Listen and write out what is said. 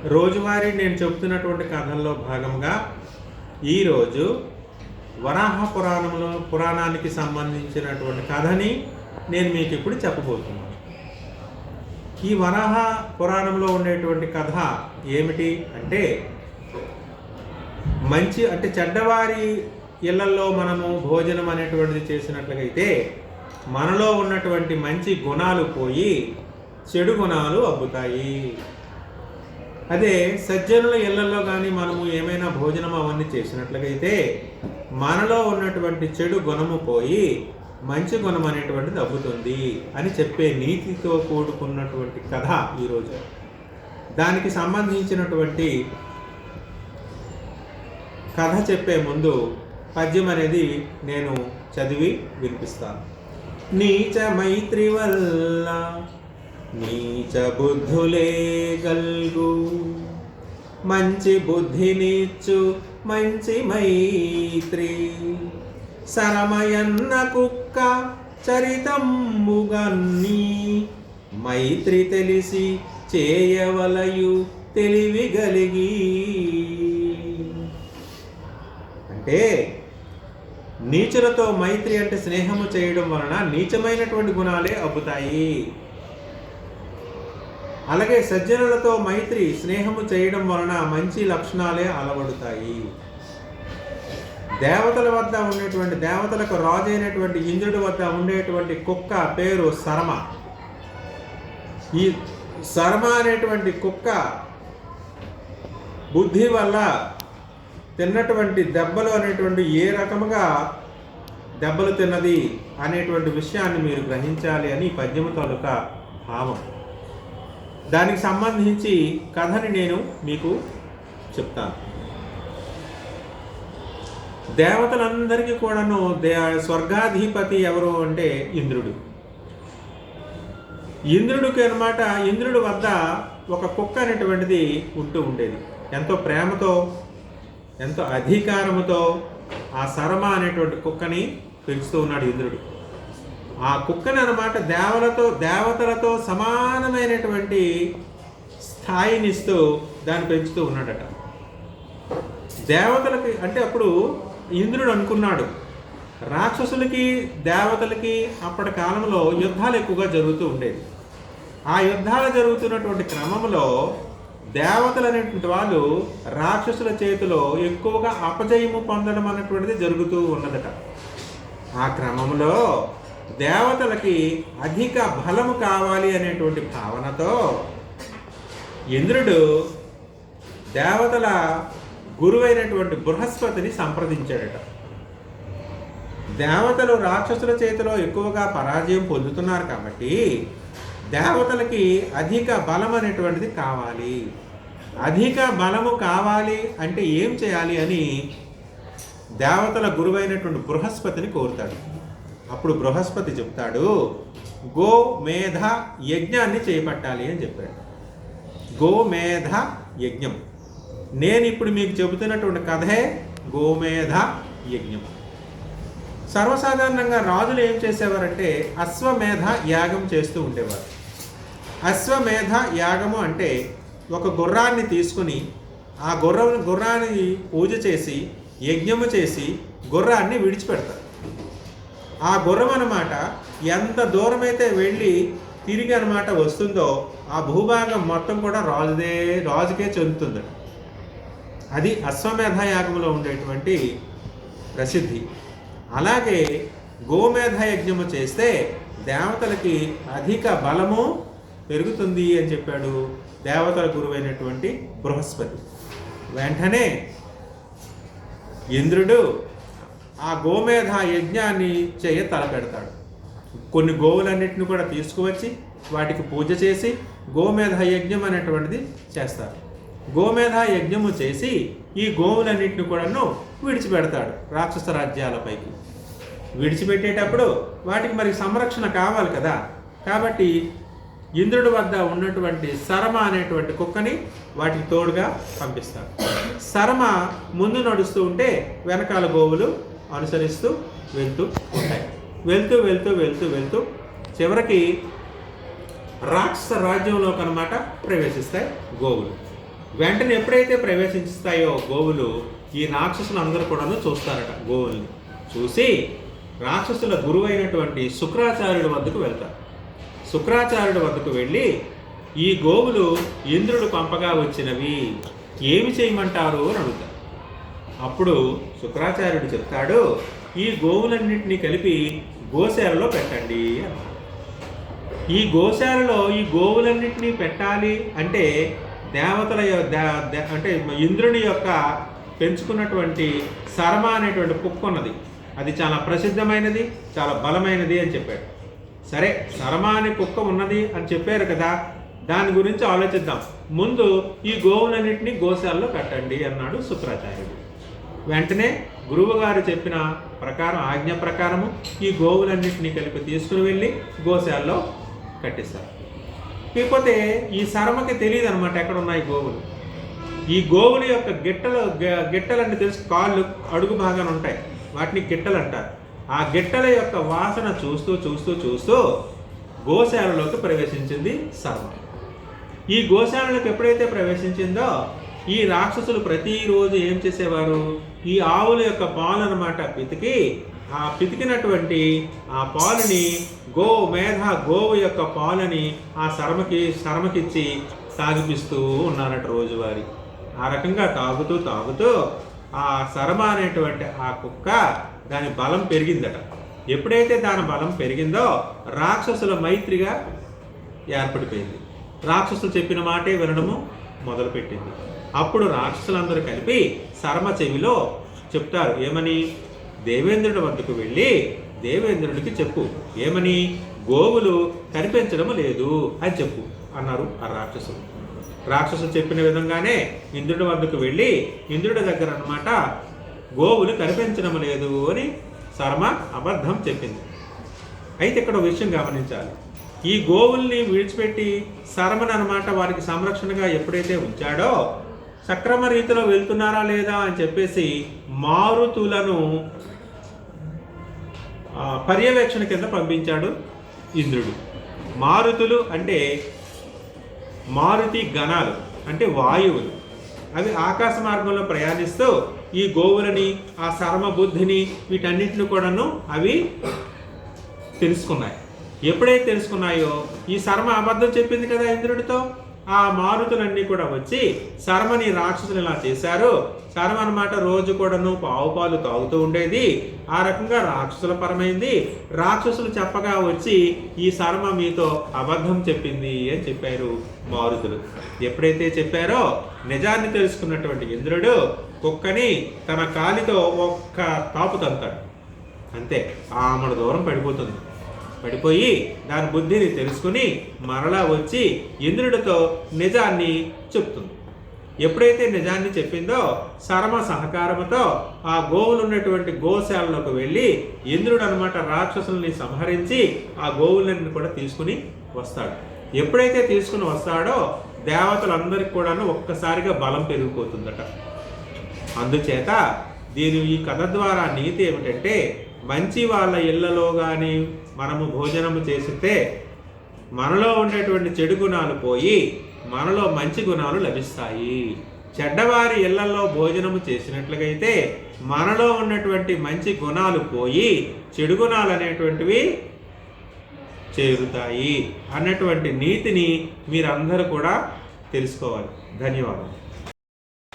రోజువారీ నేను చెబుతున్నటువంటి కథల్లో భాగంగా ఈరోజు వరాహ పురాణానికి సంబంధించినటువంటి కథని నేను మీకు ఇప్పుడు చెప్పబోతున్నాను. ఈ వరాహ పురాణంలో ఉండేటువంటి కథ ఏమిటి అంటే, చెడ్డవారి ఇళ్లలో మనము భోజనం అనేటువంటిది చేసినట్లయితే మనలో ఉన్నటువంటి మంచి గుణాలు పోయి చెడు గుణాలు అబ్బుతాయి. అదే సజ్జనుల ఇళ్లలో కానీ మనము ఏమైనా భోజనం అవన్నీ చేసినట్లయితే మనలో ఉన్నటువంటి చెడు గుణము పోయి మంచి గుణం అనేటువంటిది అబ్బుతుంది అని చెప్పే నీతితో కూడుకున్నటువంటి కథ ఈరోజు. దానికి సంబంధించినటువంటి కథ చెప్పే ముందు పద్యం అనేది నేను చదివి వినిపిస్తాను. నీచ మైత్రి వల్ల నీచ బుద్ధులే గల్గు, మంచి బుద్ధినిచ్చు మంచి మైత్రి. సరమయన్న కుక్క చరితంబుగన్ని, మైత్రి తెలిసి చేయవలయు తెలివి గలిగి. అంటే నీచులతో మైత్రి అంటే స్నేహము చేయడం వలన నీచమైనటువంటి గుణాలే అబ్బుతాయి. అలాగే సజ్జనులతో మైత్రి స్నేహము చేయడం వలన మంచి లక్షణాలే అలవడుతాయి. దేవతల వద్ద ఉండేటువంటి, దేవతలకు రాజు అయినటువంటి ఇంద్రుడి వద్ద ఉండేటువంటి కుక్క పేరు శర్మ. ఈ శర్మ అనేటువంటి కుక్క బుద్ధి వల్ల తిన్నటువంటి దెబ్బలు అనేటువంటి ఏ రకముగా దెబ్బలు తిన్నది అనేటువంటి విషయాన్ని మీరు గ్రహించాలి అని పద్యము తాలూకా భావం. దానికి సంబంధించి కథని నేను మీకు చెప్తాను. దేవతలందరికీ కూడాను స్వర్గాధిపతి ఎవరు అంటే ఇంద్రుడు. ఇంద్రుడికి అన్నమాట, ఇంద్రుడి వద్ద ఒక కుక్క అనేటువంటిది ఉంటూ ఉండేది. ఎంతో ప్రేమతో, ఎంతో అధికారముతో ఆ శర్మ అనేటువంటి కుక్కని పెంచుతూ ఉన్నాడు ఇంద్రుడు. ఆ కుక్కని అన్నమాట దేవతలతో సమానమైనటువంటి స్థాయినిస్తూ దాన్ని పెంచుతూ ఉన్నాడట. దేవతలకి అంటే అప్పుడు ఇంద్రుడు అనుకున్నాడు, రాక్షసులకి దేవతలకి అప్పటి కాలంలో యుద్ధాలు ఎక్కువగా జరుగుతూ ఉండేది. ఆ యుద్ధాలు జరుగుతున్నటువంటి క్రమంలో దేవతలు అనేటువంటి వాళ్ళు రాక్షసుల చేతిలో ఎక్కువగా అపజయము పొందడం అనేటువంటిది జరుగుతూ ఉన్నదట. ఆ క్రమంలో దేవతలకి అధిక బలము కావాలి అనేటువంటి భావనతో ఇంద్రుడు దేవతల గురువైనటువంటి బృహస్పతిని సంప్రదించాడట. దేవతలు రాక్షసుల చేతిలో ఎక్కువగా పరాజయం పొందుతున్నారు కాబట్టి దేవతలకి అధిక బలం అనేటువంటిది కావాలి. అధిక బలము కావాలి అంటే ఏం చేయాలి అని దేవతల గురువైనటువంటి బృహస్పతిని కోరుతాడు. అప్పుడు బృహస్పతి చెప్తాడు, గోమేధ యజ్ఞాన్ని చేపట్టాలి అని చెప్పాడు. గోమేధ యజ్ఞం. నేను ఇప్పుడు మీకు చెబుతున్నటువంటి కథే గోమేధ యజ్ఞం. సర్వసాధారణంగా రాజులు ఏం చేసేవారంటే అశ్వమేధ యాగం చేస్తూ ఉండేవారు. అశ్వమేధ యాగము అంటే ఒక గుర్రాన్ని తీసుకుని ఆ గుర్రాన్ని పూజ చేసి యజ్ఞము చేసి గుర్రాన్ని విడిచిపెడతారు. ఆ గుర్రం అన్నమాట ఎంత దూరమైతే వెళ్ళి తిరిగి అన్నమాట వస్తుందో ఆ భూభాగం మొత్తం కూడా రాజుకే చెందుతుంది. అది అశ్వమేధ యాగంలో ఉండేటువంటి ప్రసిద్ధి. అలాగే గోమేధ యజ్ఞము చేస్తే దేవతలకి అధిక బలము పెరుగుతుంది అని చెప్పాడు దేవతల గురువైనటువంటి బృహస్పతి. వెంటనే ఇంద్రుడు ఆ గోమేధ యజ్ఞాన్ని తలపెడతాడు. కొన్ని గోవులన్నింటిని కూడా తీసుకువచ్చి వాటికి పూజ చేసి గోమేధ యజ్ఞం అనేటువంటిది చేస్తారు. గోమేధ యజ్ఞము చేసి ఈ గోవులన్నింటిని కూడాను విడిచిపెడతాడు రాక్షస రాజ్యాలపైకి. విడిచిపెట్టేటప్పుడు వాటికి మరి సంరక్షణ కావాలి కదా, కాబట్టి ఇంద్రుడి వద్ద ఉన్నటువంటి శర్మ అనేటువంటి కుక్కని వాటికి తోడుగా పంపిస్తాడు. శర్మ ముందు నడుస్తూ ఉంటే వెనకాల గోవులు అనుసరిస్తూ వెళ్తూ ఉంటాయి. వెళ్తూ వెళ్తూ వెళ్తూ వెళ్తూ చివరికి రాక్షస రాజ్యంలోకి అన్నమాట ప్రవేశిస్తాయి గోవులు. వెంటనే ఎప్పుడైతే ప్రవేశిస్తాయో గోవులు, ఈ రాక్షసులు అందరూ కూడాను చూస్తారట. గోవుల్ని చూసి రాక్షసుల గురువైనటువంటి శుక్రాచార్యుడి వద్దకు వెళ్తారు. శుక్రాచార్యుడి వద్దకు వెళ్ళి, ఈ గోవులు ఇంద్రుడు పంపగా వచ్చినవి, ఏమి చేయమంటారు అని అడుగుతారు. అప్పుడు శుక్రాచార్యుడు చెప్తాడు, ఈ గోవులన్నింటినీ కలిపి గోశాలలో పెట్టండి అన్నారు. ఈ గోశాలలో ఈ గోవులన్నింటినీ పెట్టాలి అంటే దేవతల అంటే ఇంద్రుని యొక్క పెంచుకున్నటువంటి శర్మ అనేటువంటి కుక్క ఉన్నది. అది చాలా ప్రసిద్ధమైనది, చాలా బలమైనది అని చెప్పాడు. సరే, శర్మ అనే కుక్క ఉన్నది అని చెప్పారు కదా, దాని గురించి ఆలోచిద్దాం. ముందు ఈ గోవులన్నింటినీ గోశాలలో పెట్టండి అన్నాడు శుక్రాచార్యుడు. వెంటనే గురువుగారు చెప్పిన ప్రకారం, ఆజ్ఞ ప్రకారము ఈ గోవులన్నింటినీ కలిపి తీసుకుని వెళ్ళి గోశాలలో కట్టిస్తారు. లేకపోతే ఈ శర్మకి తెలియదు అనమాట ఎక్కడ ఉన్నాయి గోవులు. ఈ గోవుల యొక్క గిట్టలు తెలుసు, కాళ్ళు అడుగు భాగాన ఉంటాయి, వాటిని గిట్టలు అంటారు. ఆ గిట్టల యొక్క వాసన చూస్తూ చూస్తూ చూస్తూ గోశాలలోకి ప్రవేశించింది శర్మ. ఈ గోశాలలోకి ఎప్పుడైతే ప్రవేశించిందో, ఈ రాక్షసులు ప్రతిరోజు ఏం చేసేవారు, ఈ ఆవుల యొక్క పాలు అనమాట పితికి, ఆ పితికినటువంటి ఆ పాలుని గోవు యొక్క పాలని ఆ శర్మకిచ్చి తాగిపిస్తూ ఉన్నారట రోజువారీ. ఆ రకంగా తాగుతూ తాగుతూ ఆ శర్మ అనేటువంటి ఆ కుక్క, దాని బలం పెరిగిందట. ఎప్పుడైతే దాని బలం పెరిగిందో రాక్షసుల మైత్రిగా ఏర్పడిపోయింది. రాక్షసులు చెప్పిన మాటే వినడము మొదలుపెట్టింది. అప్పుడు రాక్షసులందరూ కలిపి శర్మ చెవిలో చెప్తారు, ఏమని, దేవేంద్రుడి వద్దకు వెళ్ళి దేవేంద్రుడికి చెప్పు, ఏమని, గోవులు కనిపించడం లేదు అని చెప్పు అన్నారు ఆ రాక్షసులు. రాక్షసులు చెప్పిన విధంగానే ఇంద్రుడి వద్దకు వెళ్ళి ఇంద్రుడి దగ్గర అన్నమాట గోవులు కనిపించడం లేదు అని శర్మ అబద్ధం చెప్పింది. అయితే ఇక్కడ విషయం గమనించాలి, ఈ గోవుల్ని విడిచిపెట్టి శర్మను అనమాట వారికి సంరక్షణగా ఎప్పుడైతే ఉంచాడో, సక్రమ రీతిలో వెళ్తున్నారా లేదా అని చెప్పేసి మారుతులను పర్యవేక్షణ కింద పంపించాడు ఇంద్రుడు. మారుతులు అంటే మారుతి గణాలు, అంటే వాయువులు. అవి ఆకాశ మార్గంలో ప్రయాణిస్తూ ఈ గోవులని, ఆ శర్మ బుద్ధిని, వీటన్నిటిని కూడాను అవి తెలుసుకున్నాయి. ఎప్పుడైతే తెలుసుకున్నాయో, ఈ శర్మ అబద్ధం చెప్పింది కదా ఇంద్రుడితో, ఆ మారుతులన్నీ కూడా వచ్చి శర్మని రాక్షసులు ఇలా చేశారు. శర్మ అనమాట రోజు కూడాను పాలు తాగుతూ ఉండేది. ఆ రకంగా రాక్షసుల పరమైంది. రాక్షసులు చెప్పగా వచ్చి ఈ శర్మ మీతో అబద్ధం చెప్పింది అని చెప్పారు మారుతులు. ఎప్పుడైతే చెప్పారో నిజాన్ని తెలుసుకున్నటువంటి ఇంద్రుడు కుక్కని తన కాలితో ఒక్క తాపు తంతాడు. అంతే, ఆమడ దూరం పడిపోతుంది. పడిపోయి దాని బుద్ధిని తెలుసుకుని మరలా వచ్చి ఇంద్రుడితో నిజాన్ని చెప్తుంది. ఎప్పుడైతే నిజాన్ని చెప్పిందో శర్మ సహకారంతో ఆ గోవులు ఉన్నటువంటి గోశాలలోకి వెళ్ళి ఇంద్రుడు అనమాట రాక్షసుల్ని సంహరించి ఆ గోవులన్నీ కూడా తీసుకుని వస్తాడు. ఎప్పుడైతే తీసుకుని వస్తాడో దేవతలందరికీ కూడాను ఒక్కసారిగా బలం పెరిగిపోతుందట. అందుచేత ఈ కథ ద్వారా నీతి ఏమిటంటే, మంచి వాళ్ళ ఇళ్లలో కానీ మనము భోజనము చేసితే మనలో ఉండేటువంటి చెడు గుణాలు పోయి మనలో మంచి గుణాలు లభిస్తాయి. చెడ్డవారి ఇళ్లలో భోజనము చేసినట్లుగైతే మనలో ఉన్నటువంటి మంచి గుణాలు పోయి చెడు గుణాలు అనేటువంటివి చేరుతాయి అన్నటువంటి నీతిని మీరందరూ కూడా తెలుసుకోవాలి. ధన్యవాదాలు.